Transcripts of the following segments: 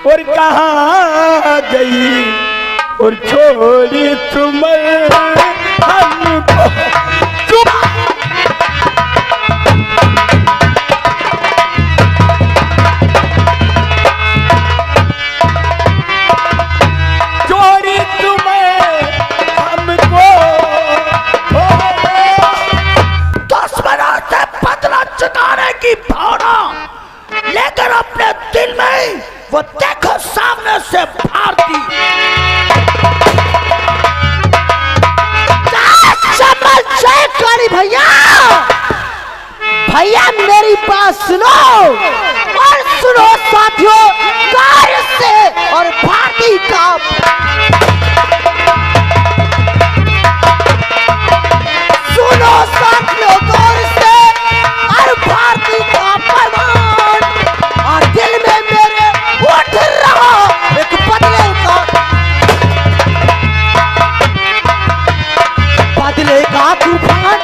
और कहाँ गई और छोड़ी तुम हमको। छोड़ी तुम हमको 10 मिनट से बदला चुकाने की भावना लेकर अपने दिल में वो देखो सामने से भारती करी भैया भैया मेरी बात सुनो और सुनो साथियों कार्य से और भारती का सुनो साथियों गौर से और भारती का फरमान और दिल में मेरे उठ रहा एक बदले का तूफान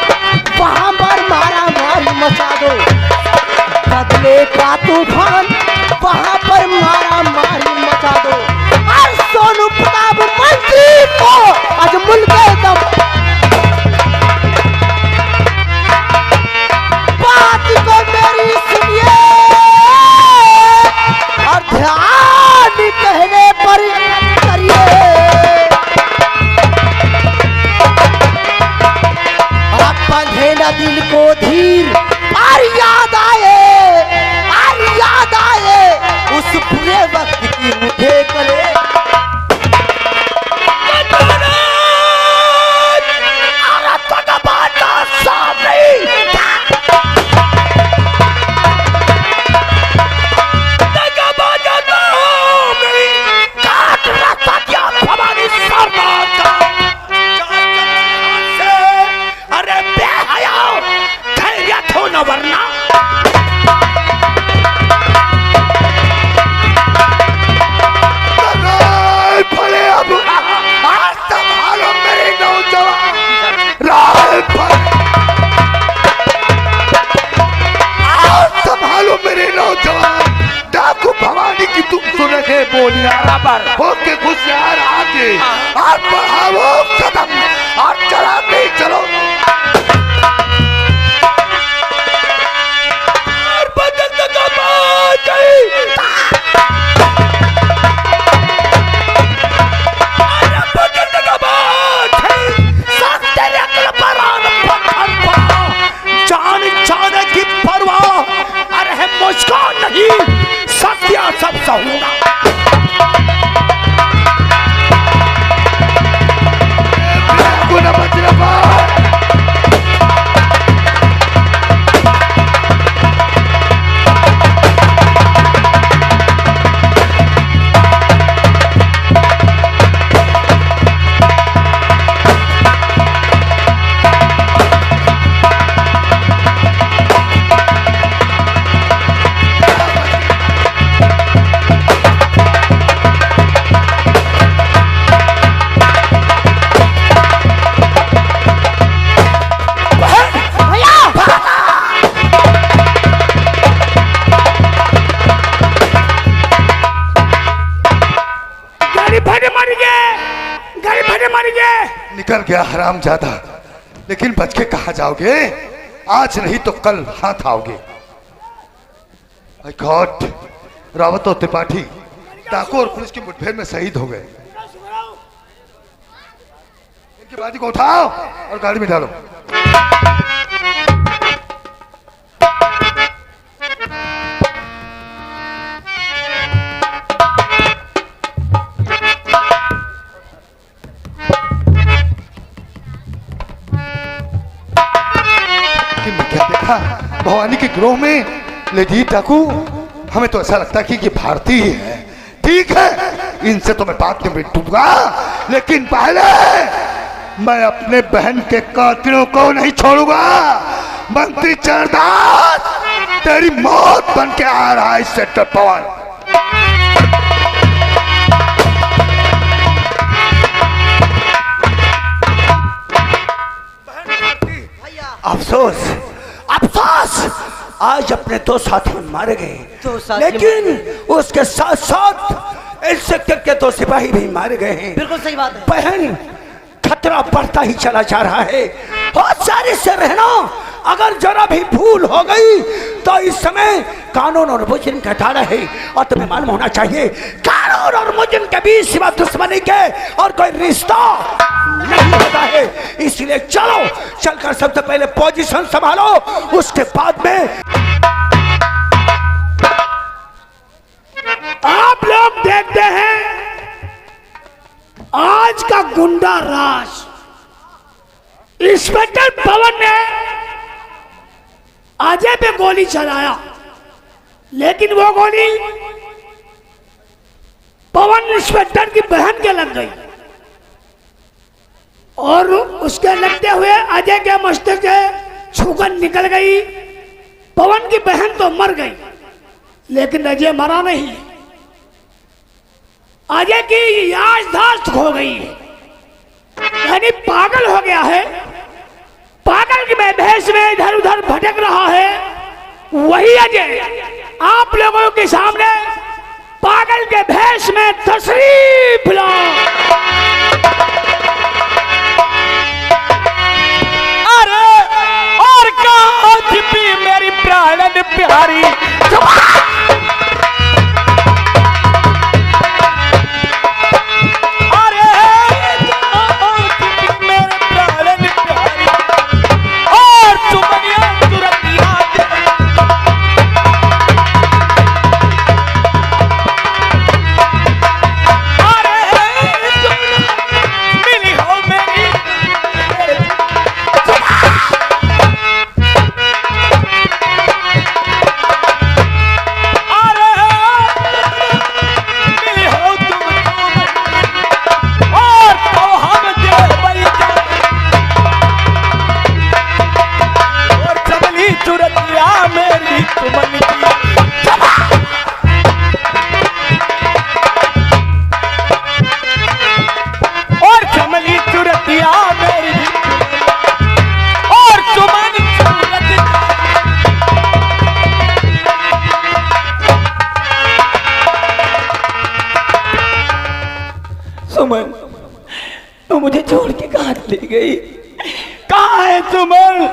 वहां पर मारा मारी मचा दो। बदले का तूफान वहां पर मारा मारी मचा दो और सोनू प्रताप मंत्री को आज मुल्क दम बात को मेरी सुनिए और ध्यान कहने पर करिए। बंधे न दिल को धीर और याद आए उस बुरे वक्त की मुझे करे। वरना अब आज संभालो मेरे नौजवान संभालो मेरे नौजवान डाकू भवानी की तुम सुने थे बोलियां बराबर होके होशियार आगे और बढ़ाओ कदम और चलाते चलो। सत्या सब सहूंगा निकल गया हरामजादा, लेकिन बच के कहा जाओगे? आज नहीं तो कल हाथ आओगे। गॉड, रावत और त्रिपाठी डाकू और पुलिस की मुठभेड़ में शहीद हो गए। इनकी बाजी को उठाओ और गाड़ी में डालो। भवानी के ग्रोह में लेडी डाकू, हमें तो ऐसा लगता है कि ये भारतीय ही है। ठीक है, इनसे तो मैं बात में बैठूंगा, लेकिन पहले मैं अपने बहन के कातिलों को नहीं छोड़ूंगा। मंत्री चरदास, तेरी मौत बन के आ रहा है सेक्टर पवन। अफसोस अफसोस, आज अपने 2 साथी मारे गए, लेकिन उसके साथ साथ इससे करके तो सिपाही भी मारे गए हैं। बिल्कुल सही बात है। बहन खतरा बढ़ता ही चला जा रहा है। बहुत सारे से रहना, अगर जरा भी भूल हो गई तो इस समय कानून और मुजरिम का तारा है। और तुम्हें मालूम होना चाहिए कानून और मुजरिम के बीच सिवा दुश्मनी के और कोई रिश्ता नहीं होता है। इसलिए चलो, चलकर सबसे पहले पोजीशन संभालो, उसके बाद में आप लोग देखते हैं आज का गुंडा राज। इंस्पेक्टर पवन ने अजय पे गोली चलाया, लेकिन वो गोली पवन इंस्पेक्टर की बहन के लग गई और उसके लगते हुए अजय के मस्तिष्क से छूकर निकल गई। पवन की बहन तो मर गई, लेकिन अजय मरा नहीं। अजय की याददाश्त खो गई है, यानी पागल हो गया है। पागल की भेष में इधर उधर भटक रहा है। वही अजय आप लोगों के सामने पागल के भेष में तशरीफ ला। अरे और कहाँ छिपी मेरी प्राणन प्यारी। सुमन, तो मुझे छोड़ के कहाँ चली गई? कहाँ है सुमन?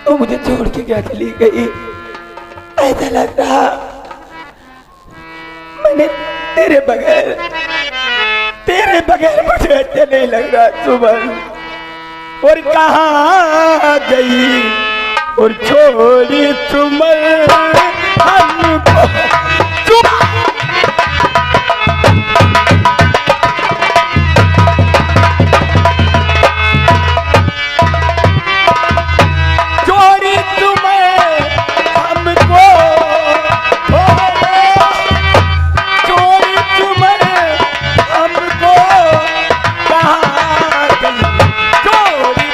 तो मुझे छोड़ के क्या चली गई? ऐसा लग रहा मैंने तेरे बगैर मुझे अच्छा नहीं लग रहा सुमन। और कहाँ गई और छोड़ी सुमन हमको? छोड़ी तुम्हें हमको, छोड़ी तुम्हें हमको, कहाँ गई छोड़ी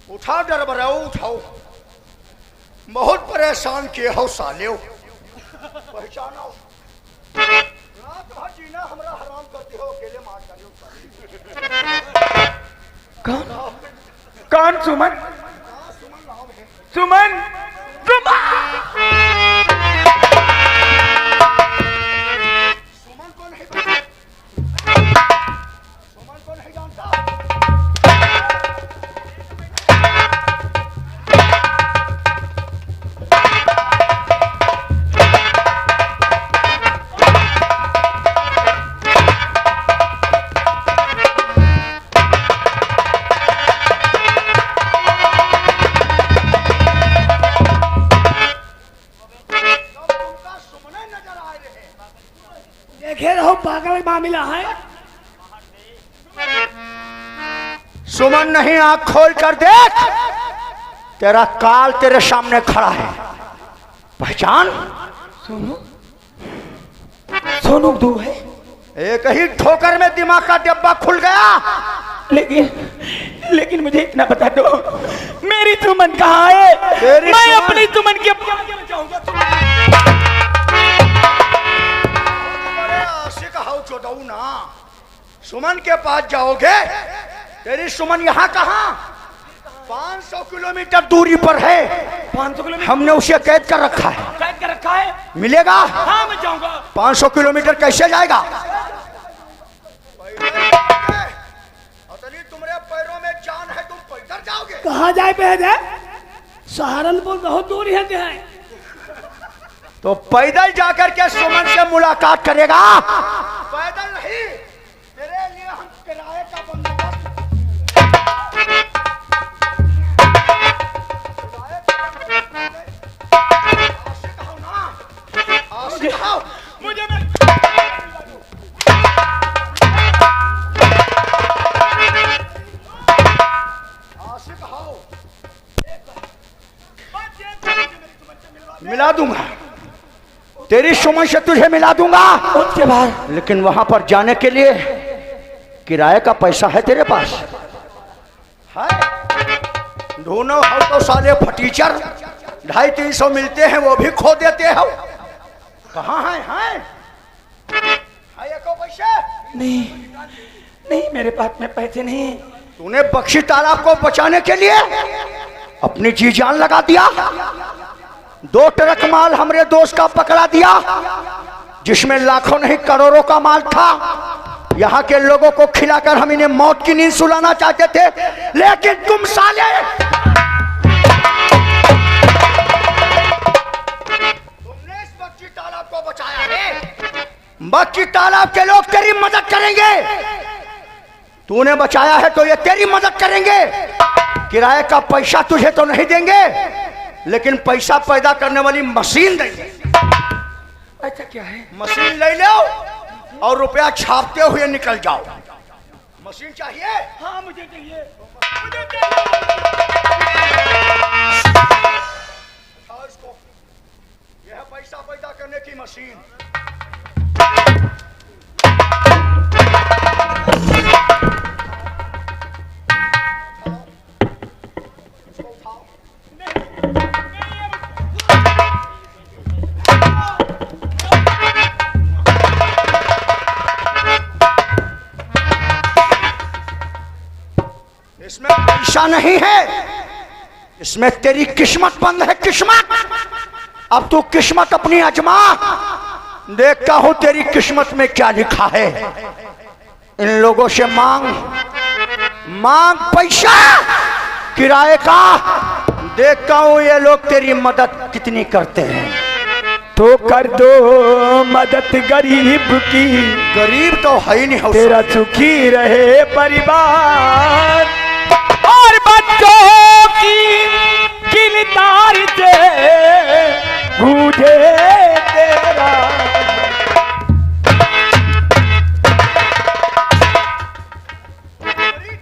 उठाओ डरबराओ, उठाओ। बहुत परेशान किए हो साले, पहचानो। रात भर जीना हमरा हराम कौन सुमन? सुमन देखे रहो पागल मामला है। सुमन नहीं, आंख खोल कर देख, तेरा काल तेरे सामने खड़ा है। पहचान? सोनू, सोनू दू है। एक ही ठोकर में दिमाग का डिब्बा खुल गया। लेकिन मुझे इतना बता दो, मेरी सुमन कहाँ है? मैं अपनी सुमन की बचाऊंगा। सुमन के पास जाओगे? तेरी सुमन यहाँ कहाँ? 500 किलोमीटर दूरी पर है। 500 किलोमीटर? हमने उसे कैद कर रखा है। कैद कर रखा है? मिलेगा? हाँ मैं जाऊंगा। 500 किलोमीटर कैसे जाएगा? तुम्हारे पैरों में जान है, तुम पैदल जाओगे? कहाँ जाए पैदल? सहारनपुर बहुत दूर है। तो पैदल जाकर के सुमन से मुलाकात करेगा। पैदल नहीं, तेरे लिए हम किराए का बंदोबस्त मुझे मिला दूंगा, तेरी सुमन से तुझे मिला दूंगा उसके बाद। लेकिन वहां पर जाने के लिए किराए का पैसा है तेरे पास? है? दोनों हो तो साले फटीचर, 250-300 मिलते हैं वो भी खो देते हो। कहाँ है? एको पैसे नहीं मेरे पास में पैसे नहीं। तूने बख्शी तालाब को बचाने के लिए अपनी जी जान लगा दिया। 2 ट्रक माल हमरे दोस्त का पकड़ा दिया, जिसमें लाखों नहीं करोड़ों का माल था। यहाँ के लोगों को खिलाकर हम इन्हें मौत की नींद सुलाना चाहते थे, लेकिन तुम साले, तुमने इस बख्शी तालाब को बचाया है। बख्शी तालाब के लोग तेरी मदद करेंगे। तूने बचाया है तो ये तेरी मदद करेंगे। किराए का पैसा तुझे तो नहीं देंगे, लेकिन पैसा पैदा करने वाली मशीन देंगे। अच्छा क्या है? मशीन ले लो और रुपया छापते हुए निकल जाओ। मशीन चाहिए? हाँ मुझे चाहिए। इसको, यह है पैसा पैदा करने की मशीन। इसमें पैसा नहीं है, इसमें तेरी किस्मत बंद है। किस्मत, अब तू किस्मत अपनी आजमा। देखता हूं तेरी किस्मत में क्या लिखा है। इन लोगों से मांग पैसा किराए का। देखता हूं ये लोग तेरी मदद कितनी करते हैं। तो कर दो मदद गरीब की, गरीब तो है ही नहीं। तेरा सुखी रहे परिवार, और बच्चों की किरदार से बूझे तेरा।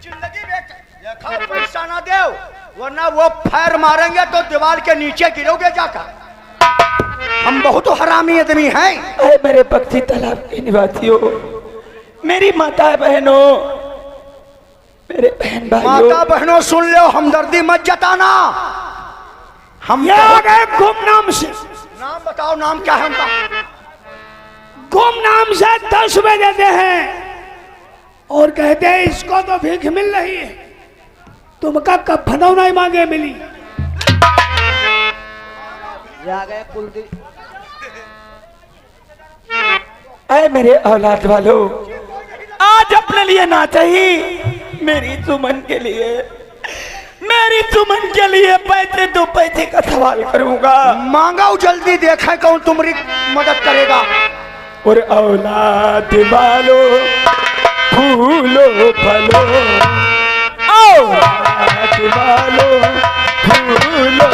जिंदगी में पैसा ना दे, वरना वो फैर मारेंगे तो दीवार के नीचे गिरोगे जाकर। हम बहुत हरामी आदमी हैं। अरे मेरे बख्शी तालाब के निवासियों, मेरी माता बहनों, मेरे बहन भाइयों, माता बहनों सुन लो, हमदर्दी मत जताना। हम ये आ गए गुमनाम से। नाम बताओ, नाम क्या है उनका? गुम नाम से 10 रुपए देते हैं और कहते हैं इसको तो भीख मिल रही है, तुमका कब फनाव नहीं मांगे मिली। जा गए कुलदीप। ऐ मेरे औलाद वालों, आज अपने लिए ना चाहिए, मेरी सुमन के लिए, मेरी सुमन के लिए पैसे 2 पैसे का सवाल करूंगा। मांगाओ जल्दी, देखा कौन तुम्हारी मदद करेगा। और औलाद वालों, फूलो फलो, औलाद वालों, फूलो।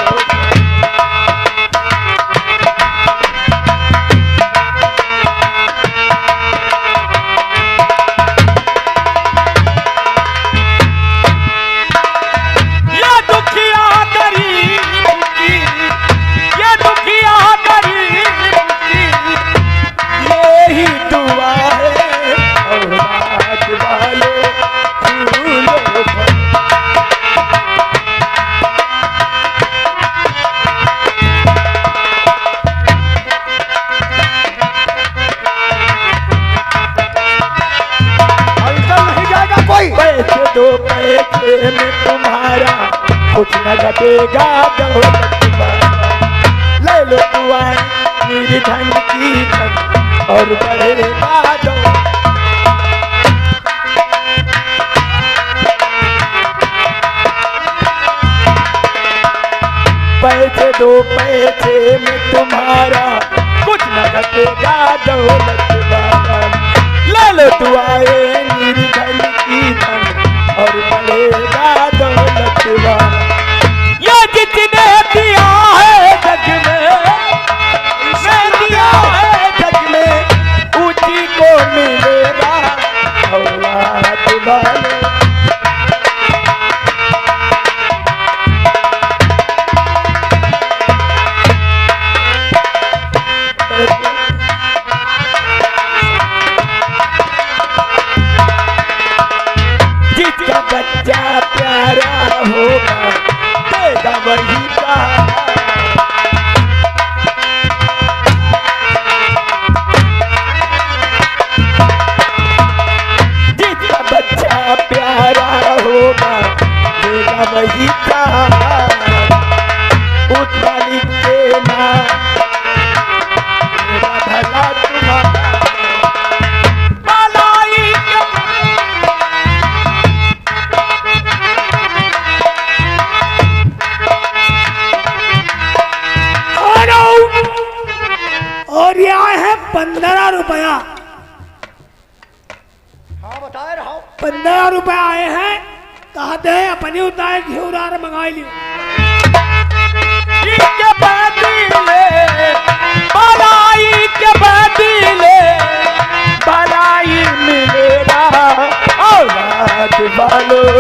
पैसे 2 पैसे में तुम्हारा कुछ न घटेगा, दौलत ले लो दुआएं मेरी धन की धन और बढ़ेगा दौलत। पैसे 2 पैसे में तुम्हारा कुछ न घटेगा, दौलत ले लो दुआएं मेरी धन की धन और बढ़ेगा दौलत वाला। ये जितने दिया है जग में, दिया है जग में, ऊंची को मिलेगा औलाद वाले। जिसका बच्चा प्यारा होगा देगा वही का, जिसका बच्चा प्यारा होगा देगा वही का। उस मालिक के नाम मेरा भला तुम्हारा। और ये आए हैं 15 रुपया। हाँ बताए रहो। 15 रुपया आए हैं, कहते हैं अपनी उतार घिउरार मंगाई लियो। के बदले भलाई के बदले भलाई मिलेगा औलाद वालों।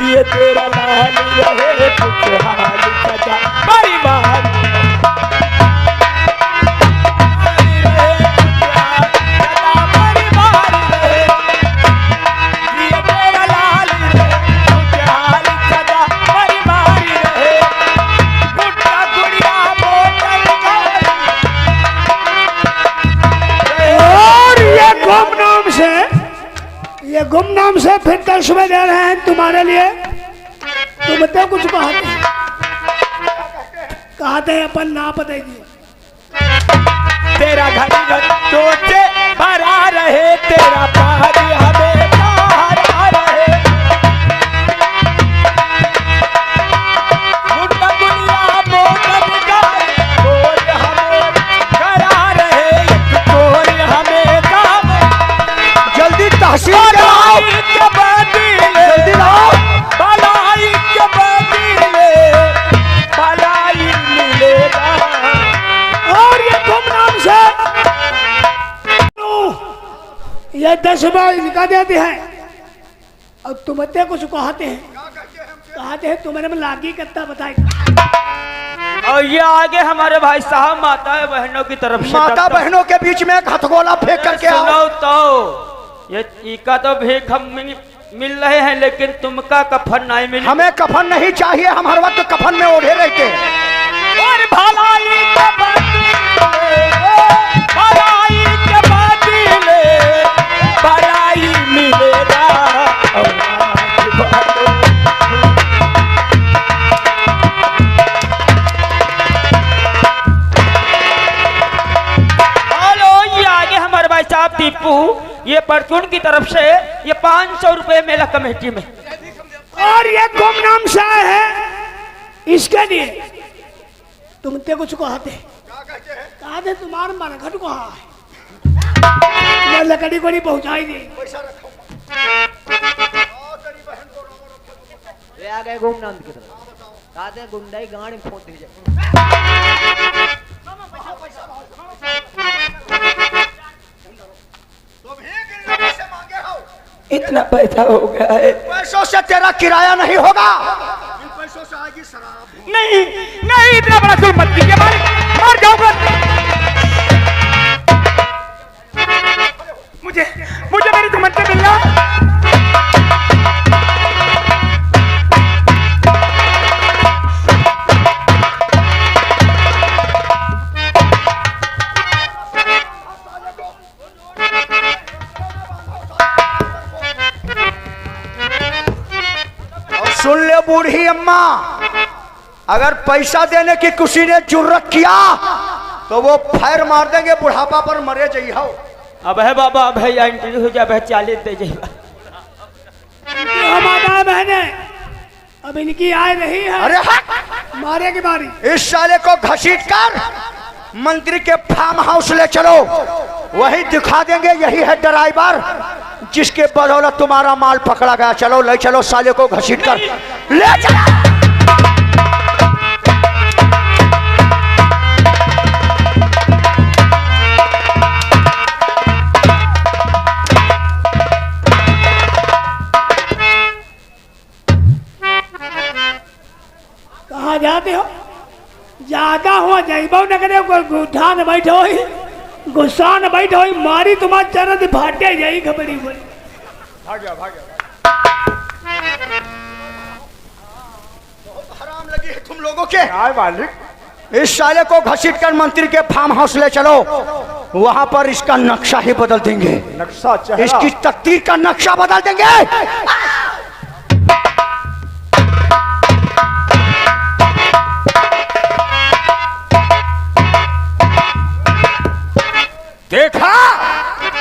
ये तेरा लाल रहे खुशहाल सदा परिवार, ये गुमनाम से फिर 10 रुपए दे रहे हैं तुम्हारे लिए। तुम तो कुछ कहते हैं अपन ना बताइए। तेरा घर घर सोचे भरा रहे, तेरा पाज हमें सहारा रहे। मुट्ठा दुनिया मोटन गाय, कोई हमें करा रहे, एक कोई हमें काम। जल्दी तहसील कराओ, के बदले जल्दी लाओ। भलाई के बदले भलाई मिलेगा। और ये गुमनाम से ये 10 रुपए इनका देते हैं और तुमते कुछ कहते हैं तुम्हारे में लागी कितना बताए। और ये आगे हमारे भाई साहब माता बहनों की तरफ से माता बहनों के बीच में एक हथगोला फेंक करके आओ। सुनो तो ये इका तो भीख हम मिल रहे हैं लेकिन तुमका कफन नहीं मिले। हमें कफन नहीं चाहिए, हम हर वक्त कफन में ओढ़े रहते हैं। और भलाई के बदले भलाई मिलेगा। हेलो, ये आगे हमारे भाई साहब टीपू, ये परचून की तरफ से ये 500 रुपए मेला कमेटी में। और ये गुमनाम शाह है, इसके लिए तुम ते कुछ कहते तुम्हारे मन घट को लकड़ी को नहीं पहुंचाई दी। ये आ गए गुमनाम की तरफ, कहते हैं गुंडाई गाड़ी फोड़ दी जाए। इतना पैसा हो गया है, पैसों से तेरा किराया नहीं होगा। नहीं नहीं, इतना बड़ा जुल्म मत कीजिए, मार जाऊंगा। मुझे मेरी जमानत मिल रहा। सुन ले बूढ़ी अम्मा, अगर पैसा देने की किसी ने जुर्रत किया तो वो फैर मार देंगे, बुढ़ापा पर मरे जइहो। अब है बाबा, अब है या इंटरव्यू हो जाए, 40 दे जाइए। माता बहने अब इनकी आय नहीं है। अरे मारे की बारी। इस साले को घसीट कर मंत्री के फार्म हाउस ले चलो, वही दिखा देंगे यही है ड्राइवर जिसके बदौलत तुम्हारा माल पकड़ा गया। चलो ले चलो साले को घसीट कर ले चलो। कहाँ जाते हो? ज्यादा हो जाइबो न करे, गुठा न बैठो ही, गुस्सा न बैठो ही, मारी तुम्हारे चरण फाटे जाई खबरी बोली। भाग गया। बहुत हराम लगी है तुम लोगों के। मालिक, इस साले को घसीट कर मंत्री के फार्म हाउस ले चलो, वहां पर इसका नक्शा ही बदल देंगे। नक्शा चेहरा इसकी तकदीर का नक्शा बदल देंगे। देखा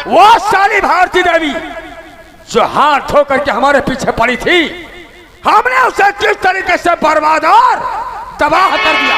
वो साली भारती देवी जो हाथ धो करके हमारे पीछे पड़ी थी, हमने उसे किस तरीके से बर्बाद और तबाह कर दिया।